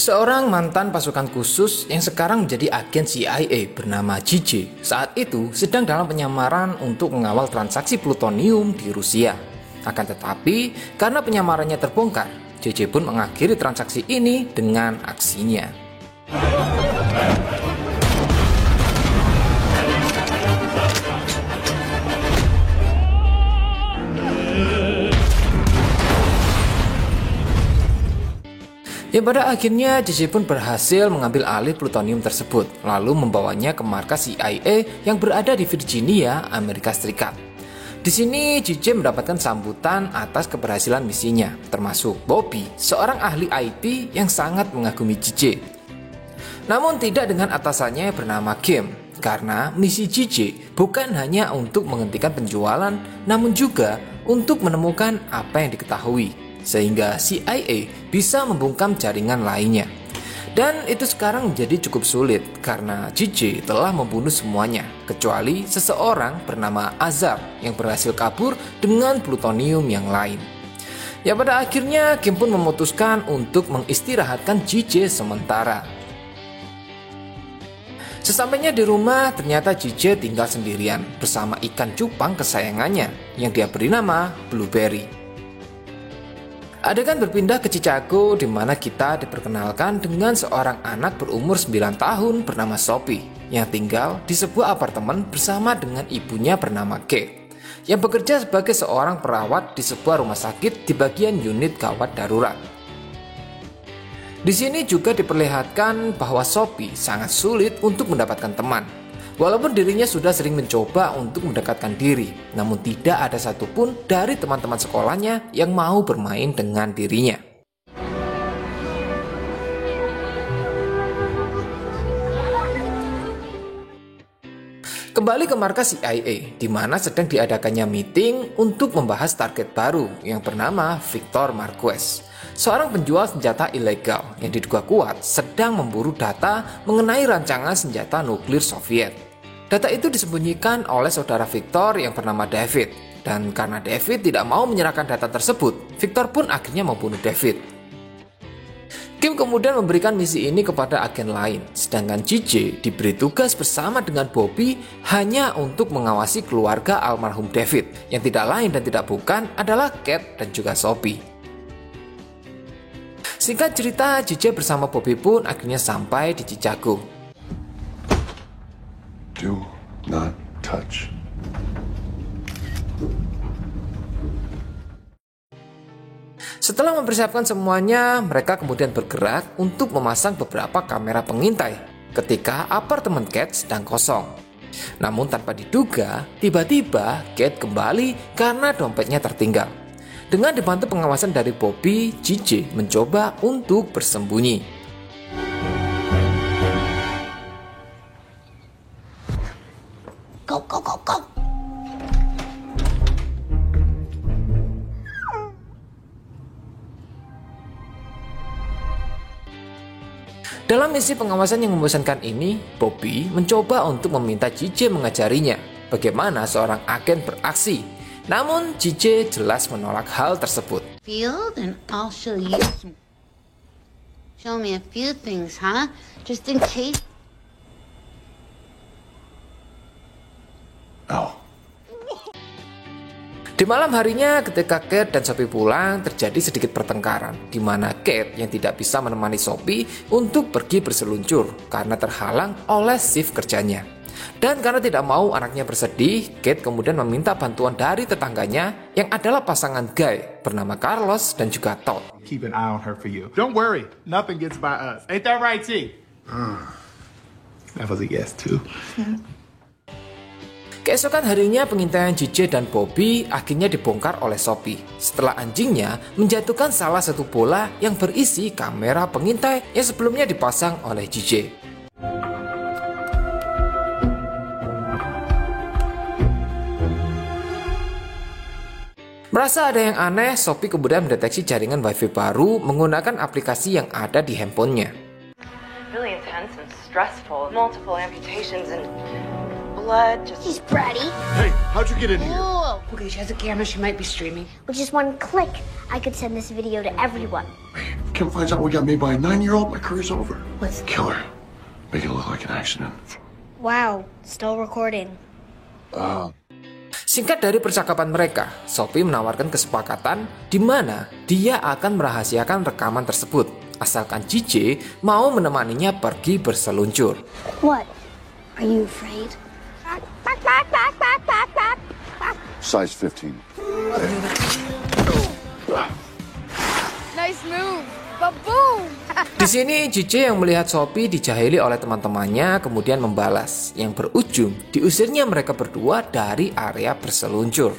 Seorang mantan pasukan khusus yang sekarang menjadi agen CIA bernama JJ saat itu sedang dalam penyamaran untuk mengawal transaksi plutonium di Rusia. Akan tetapi, karena penyamarannya terbongkar, JJ pun mengakhiri transaksi ini dengan aksinya. Yang pada akhirnya JJ pun berhasil mengambil alih plutonium tersebut, lalu membawanya ke markas CIA yang berada di Virginia, Amerika Serikat. Di sini JJ mendapatkan sambutan atas keberhasilan misinya, termasuk Bobby, seorang ahli IT yang sangat mengagumi JJ. Namun tidak dengan atasannya bernama Kim, karena misi JJ bukan hanya untuk menghentikan penjualan, namun juga untuk menemukan apa yang diketahui, sehingga CIA bisa membungkam jaringan lainnya. Dan itu sekarang menjadi cukup sulit karena JJ telah membunuh semuanya, kecuali seseorang bernama Azar yang berhasil kabur dengan plutonium yang lain. Ya pada akhirnya Kim pun memutuskan untuk mengistirahatkan JJ sementara. Sesampainya di rumah, ternyata JJ tinggal sendirian bersama ikan cupang kesayangannya yang dia beri nama Blueberry. Adegan berpindah ke Chicago di mana kita diperkenalkan dengan seorang anak berumur 9 tahun bernama Sophie yang tinggal di sebuah apartemen bersama dengan ibunya bernama Kate yang bekerja sebagai seorang perawat di sebuah rumah sakit di bagian unit gawat darurat. Di sini juga diperlihatkan bahwa Sophie sangat sulit untuk mendapatkan teman. Walaupun dirinya sudah sering mencoba untuk mendekatkan diri, namun tidak ada satupun dari teman-teman sekolahnya yang mau bermain dengan dirinya. Kembali ke markas CIA, di mana sedang diadakannya meeting untuk membahas target baru yang bernama Victor Marquez, seorang penjual senjata ilegal yang diduga kuat sedang memburu data mengenai rancangan senjata nuklir Soviet. Data itu disembunyikan oleh saudara Victor yang bernama David, dan karena David tidak mau menyerahkan data tersebut, Victor pun akhirnya membunuh David. Kim kemudian memberikan misi ini kepada agen lain, sedangkan JJ diberi tugas bersama dengan Bobby hanya untuk mengawasi keluarga almarhum David, yang tidak lain dan tidak bukan adalah Kate dan juga Sophie. Singkat cerita, JJ bersama Bobby pun akhirnya sampai di Chicago. Do not touch. Setelah mempersiapkan semuanya, mereka kemudian bergerak untuk memasang beberapa kamera pengintai ketika apartemen Kate sedang kosong. Namun tanpa diduga, tiba-tiba Kate kembali karena dompetnya tertinggal. Dengan dibantu pengawasan dari Bobby, JJ mencoba untuk bersembunyi. Go, go, go, go. Dalam misi pengawasan yang membosankan ini, Bobby mencoba untuk meminta JJ mengajarinya bagaimana seorang agen beraksi. Namun JJ jelas menolak hal tersebut. Field and I'll show you some. Show me a few things, huh? Just in case. Oh. Di malam harinya ketika Kate dan Sophie pulang, terjadi sedikit pertengkaran di mana Kate yang tidak bisa menemani Sophie untuk pergi berseluncur karena terhalang oleh shift kerjanya. Dan karena tidak mau anaknya bersedih, Kate kemudian meminta bantuan dari tetangganya yang adalah pasangan gay bernama Carlos dan juga Todd. Keep an eye on her for you. Don't worry, nothing gets by us. Ain't that right, T? That was a yes too. Keesokan harinya pengintaian JJ dan Bobby akhirnya dibongkar oleh Sophie setelah anjingnya menjatuhkan salah satu bola yang berisi kamera pengintai yang sebelumnya dipasang oleh JJ. Merasa ada yang aneh, Sophie kemudian mendeteksi jaringan wifi baru menggunakan aplikasi yang ada di handphonenya. Really intense and stressful. Multiple amputations and blood. She's bratty. Hey, how'd you get in here? Whoa. Okay, she has a camera. She might be streaming. With just one click, I could send this video to everyone. Kim finds out we got made by a 9-year-old, my career's over. What's Kill her. Make it look like an accident. Wow, still recording. Singkat dari percakapan mereka, Sophie menawarkan kesepakatan di mana dia akan merahasiakan rekaman tersebut, asalkan JJ mau menemaninya pergi berseluncur. What? Are you afraid? Size 15. Nice move, but boom! Di sini JJ yang melihat Sophie dijahili oleh teman-temannya kemudian membalas, yang berujung diusirnya mereka berdua dari area berseluncur.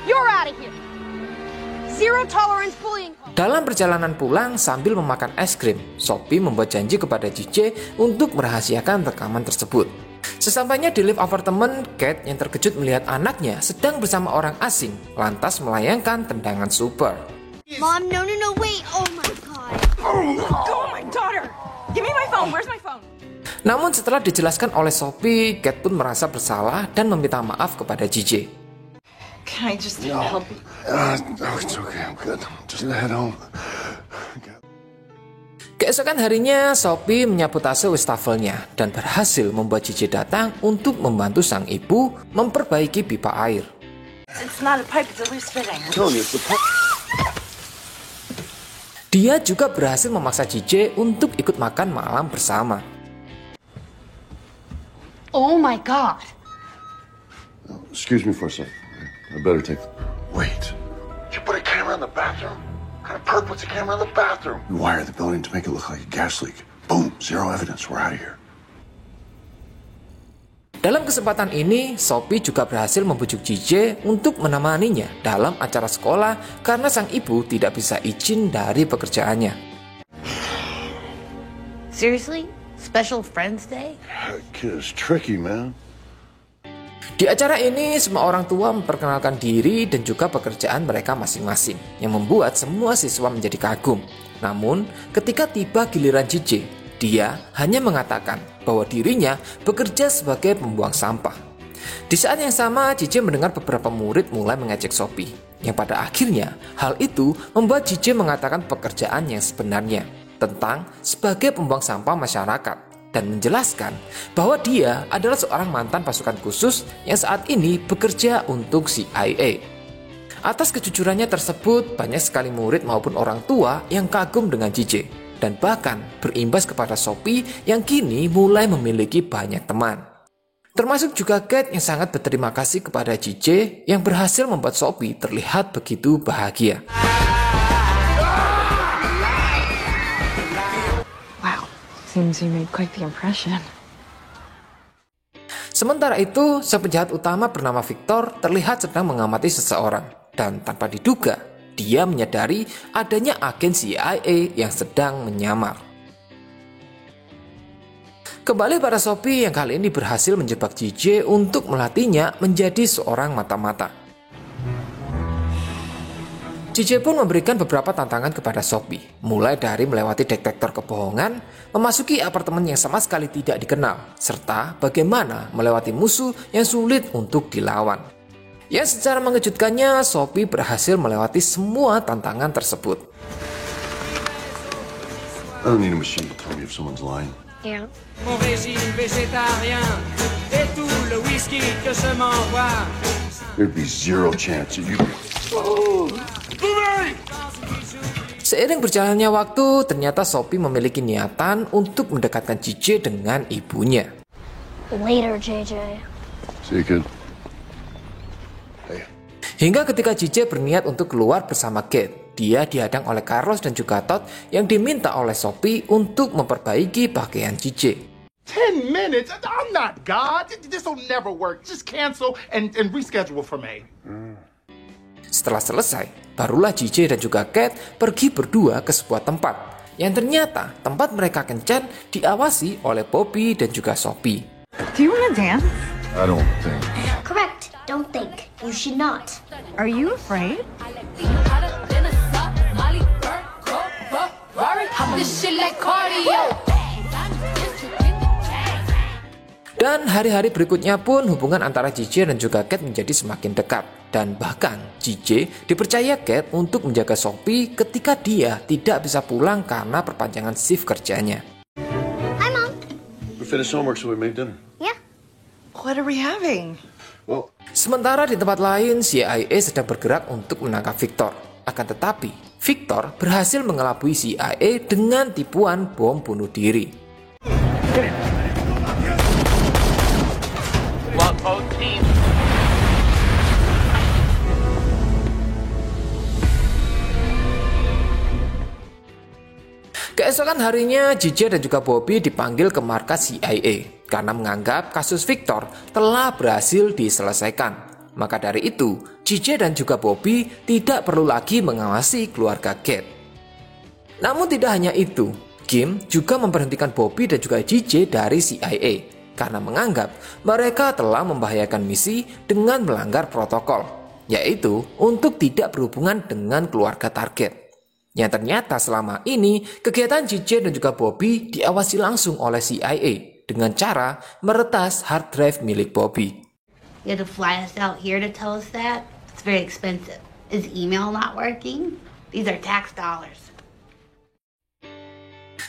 You're out of here. Zero tolerance bullying. Dalam perjalanan pulang sambil memakan es krim, Sophie membuat janji kepada JJ untuk merahasiakan rekaman tersebut. Sesampainya di lift apartemen, Kate yang terkejut melihat anaknya sedang bersama orang asing, lantas melayangkan tendangan super. Mom, no, wait. Oh my god. Oh, my daughter! Give me my phone. Where's my phone? Namun setelah dijelaskan oleh Sophie, Kate pun merasa bersalah dan meminta maaf kepada JJ. Can I just help you? No, it's okay. I'm good. Just head home. Keesokan harinya, Sophie menyapu tas wastafelnya dan berhasil membuat JJ datang untuk membantu sang ibu memperbaiki pipa air. It's not a pipe, it's a loose fitting. Dia juga berhasil memaksa JJ untuk ikut makan malam bersama. Oh my god. Excuse me for a second. I better take... Wait. You put a camera in the bathroom? What kind of perp puts a camera in the bathroom? We wired the building to make it look like a gas leak. Boom. Zero evidence. We're out of here. Dalam kesempatan ini, Sophie juga berhasil membujuk JJ untuk menemaninya dalam acara sekolah karena sang ibu tidak bisa izin dari pekerjaannya. Seriously? Special Friends Day? That kid is tricky, man. Di acara ini, semua orang tua memperkenalkan diri dan juga pekerjaan mereka masing-masing, yang membuat semua siswa menjadi kagum. Namun, ketika tiba giliran JJ, dia hanya mengatakan bahwa dirinya bekerja sebagai pembuang sampah. Di saat yang sama, JJ mendengar beberapa murid mulai mengejek Sophie, yang pada akhirnya hal itu membuat JJ mengatakan pekerjaan yang sebenarnya tentang sebagai pembuang sampah masyarakat dan menjelaskan bahwa dia adalah seorang mantan pasukan khusus yang saat ini bekerja untuk CIA. Atas kejujurannya tersebut, banyak sekali murid maupun orang tua yang kagum dengan JJ dan bahkan berimbas kepada Sophie yang kini mulai memiliki banyak teman. Termasuk juga Kate yang sangat berterima kasih kepada JJ yang berhasil membuat Sophie terlihat begitu bahagia. Seems you made quite the impression. Sementara itu, sang penjahat utama bernama Victor terlihat sedang mengamati seseorang dan tanpa diduga, dia menyadari adanya agen CIA yang sedang menyamar. Kembali pada Sophie yang kali ini berhasil menjebak JJ untuk melatihnya menjadi seorang mata-mata. JJ pun memberikan beberapa tantangan kepada Sophie, mulai dari melewati detektor kebohongan, memasuki apartemen yang sama sekali tidak dikenal, serta bagaimana melewati musuh yang sulit untuk dilawan. Yang secara mengejutkannya, Sophie berhasil melewati semua tantangan tersebut. I don't need a machine to tell me if someone's lying. Yeah. Mon régime végétarien et tout le whisky que je m'envoie. There'd be zero chance that you... Seiring berjalannya waktu, ternyata Sophie memiliki niatan untuk mendekatkan JJ dengan ibunya. Later, JJ. See you, kid. Hey. Hingga ketika JJ berniat untuk keluar bersama Kate, dia dihadang oleh Carlos dan juga Todd yang diminta oleh Sophie untuk memperbaiki pakaian JJ. 10 minutes? I'm not God. This will never work. Just cancel and reschedule for me. Setelah selesai, barulah JJ dan juga Kate pergi berdua ke sebuah tempat yang ternyata tempat mereka kencan diawasi oleh Bobby dan juga Sophie. Do you want to dance? I don't think. Correct. Don't think. You should not. Are you afraid? Dan hari-hari berikutnya pun hubungan antara JJ dan juga Kate menjadi semakin dekat. Dan bahkan JJ dipercaya Kate untuk menjaga Sophie ketika dia tidak bisa pulang karena perpanjangan shift kerjanya. Hi, Mom. We finished homework, so we made dinner. Yeah? What are we having? Well, Sementara di tempat lain, CIA sedang bergerak untuk menangkap Victor. Akan tetapi, Victor berhasil mengelabui CIA dengan tipuan bom bunuh diri. Keesokan harinya, JJ dan juga Bobby dipanggil ke markas CIA karena menganggap kasus Victor telah berhasil diselesaikan. Maka dari itu, JJ dan juga Bobby tidak perlu lagi mengawasi keluarga Kate. Namun tidak hanya itu, Kim juga memberhentikan Bobby dan juga JJ dari CIA karena menganggap mereka telah membahayakan misi dengan melanggar protokol, yaitu untuk tidak berhubungan dengan keluarga target. Yang ternyata selama ini kegiatan JJ dan juga Bobby diawasi langsung oleh CIA dengan cara meretas hard drive milik Bobby. You had to fly us out here to tell us that? It's very expensive. Is email not working? These are tax dollars.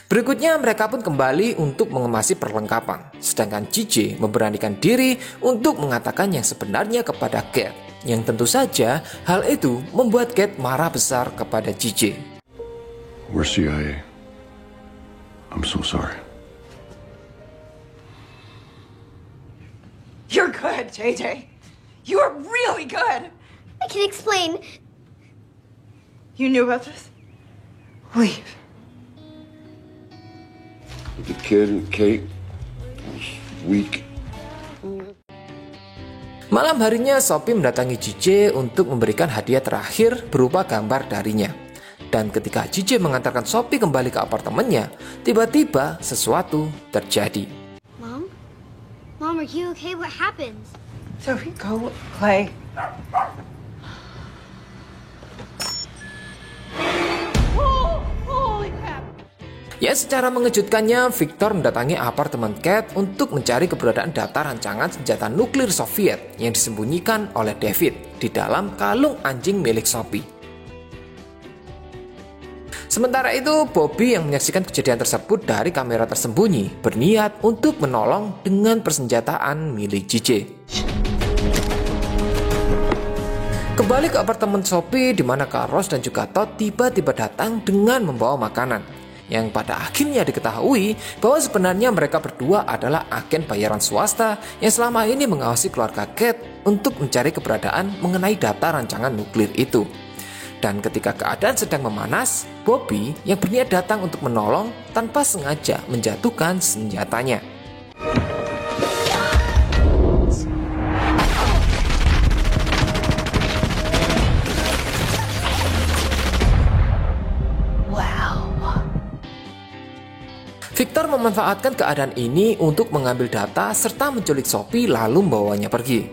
Berikutnya mereka pun kembali untuk mengemasi perlengkapan, sedangkan JJ memberanikan diri untuk mengatakan yang sebenarnya kepada Kate. Yang tentu saja hal itu membuat Kate marah besar kepada JJ. we're CIA. I'm so sorry. You're good, JJ. You are really good. I can explain. You knew about this? Leave. The kid and Kate was weak. Malam harinya Sophie mendatangi JJ untuk memberikan hadiah terakhir berupa gambar darinya. Dan ketika JJ mengantarkan Sophie kembali ke apartemennya, tiba-tiba sesuatu terjadi. Mom? Mom, are you okay? What happened? Sophie, go play. Holy crap. Ya, secara mengejutkannya, Victor mendatangi apartemen Kate untuk mencari keberadaan data rancangan senjata nuklir Soviet yang disembunyikan oleh David di dalam kalung anjing milik Sophie. Sementara itu, Bobby yang menyaksikan kejadian tersebut dari kamera tersembunyi berniat untuk menolong dengan persenjataan milik JJ. Kembali ke apartemen Sophie di mana Carlos dan juga Todd tiba-tiba datang dengan membawa makanan. Yang pada akhirnya diketahui bahwa sebenarnya mereka berdua adalah agen bayaran swasta yang selama ini mengawasi keluarga Kate untuk mencari keberadaan mengenai data rancangan nuklir itu. Dan ketika keadaan sedang memanas, Bobby yang berniat datang untuk menolong tanpa sengaja menjatuhkan senjatanya. Victor memanfaatkan keadaan ini untuk mengambil data serta menculik Sophie lalu membawanya pergi.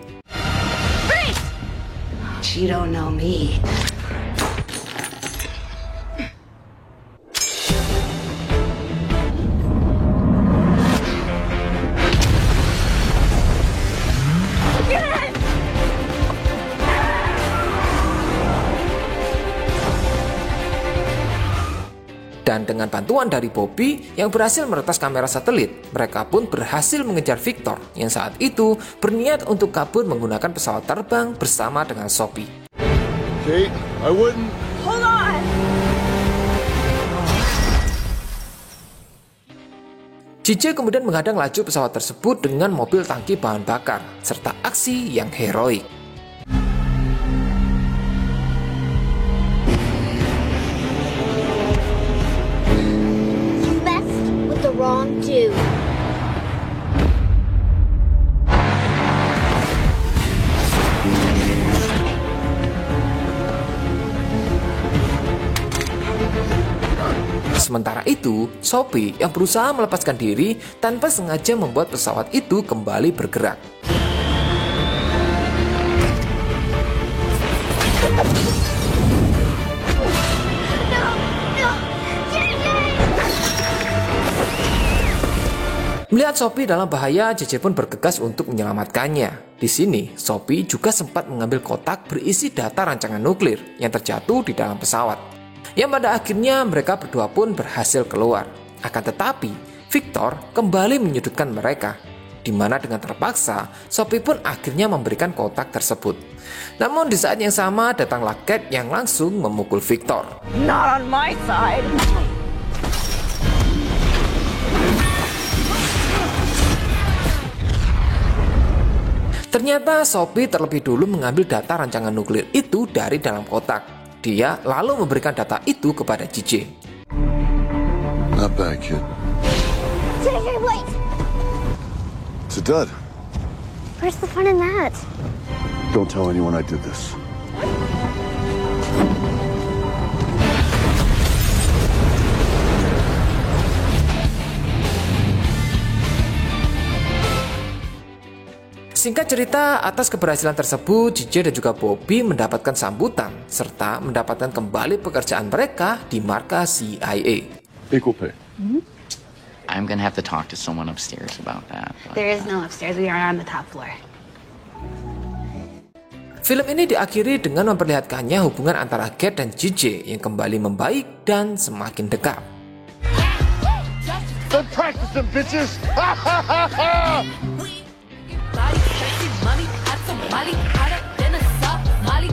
She don't know me. Dan dengan bantuan dari Bobby yang berhasil meretas kamera satelit, mereka pun berhasil mengejar Victor yang saat itu berniat untuk kabur menggunakan pesawat terbang bersama dengan Sophie. Kate, I wouldn't. Hold on. JJ kemudian menghadang laju pesawat tersebut dengan mobil tangki bahan bakar serta aksi yang heroik. Wrong dude. Sementara itu, Sophie yang berusaha melepaskan diri tanpa sengaja membuat pesawat itu kembali bergerak. Melihat Sophie dalam bahaya, JJ pun bergegas untuk menyelamatkannya. Di sini, Sophie juga sempat mengambil kotak berisi data rancangan nuklir yang terjatuh di dalam pesawat. Yang pada akhirnya mereka berdua pun berhasil keluar. Akan tetapi, Victor kembali menyudutkan mereka, di mana dengan terpaksa, Sophie pun akhirnya memberikan kotak tersebut. Namun di saat yang sama datanglah Cat yang langsung memukul Victor. Not on my side. Ternyata Sophie terlebih dulu mengambil data rancangan nuklir itu dari dalam kotak. Dia lalu memberikan data itu kepada JJ. Not bad, kid. JJ, wait! It's a dud. Where's the fun in that? Don't tell anyone I did this. Singkat cerita, atas keberhasilan tersebut, JJ dan juga Bobby mendapatkan sambutan serta mendapatkan kembali pekerjaan mereka di markas CIA. Equal pay. I'm gonna have to talk to someone upstairs about that. There is no upstairs. We are on the top floor. Film ini diakhiri dengan memperlihatkannya hubungan antara Cat dan JJ yang kembali membaik dan semakin dekat. Been practicing, bitches! Money, had some Molly, hotter than a soft Molly.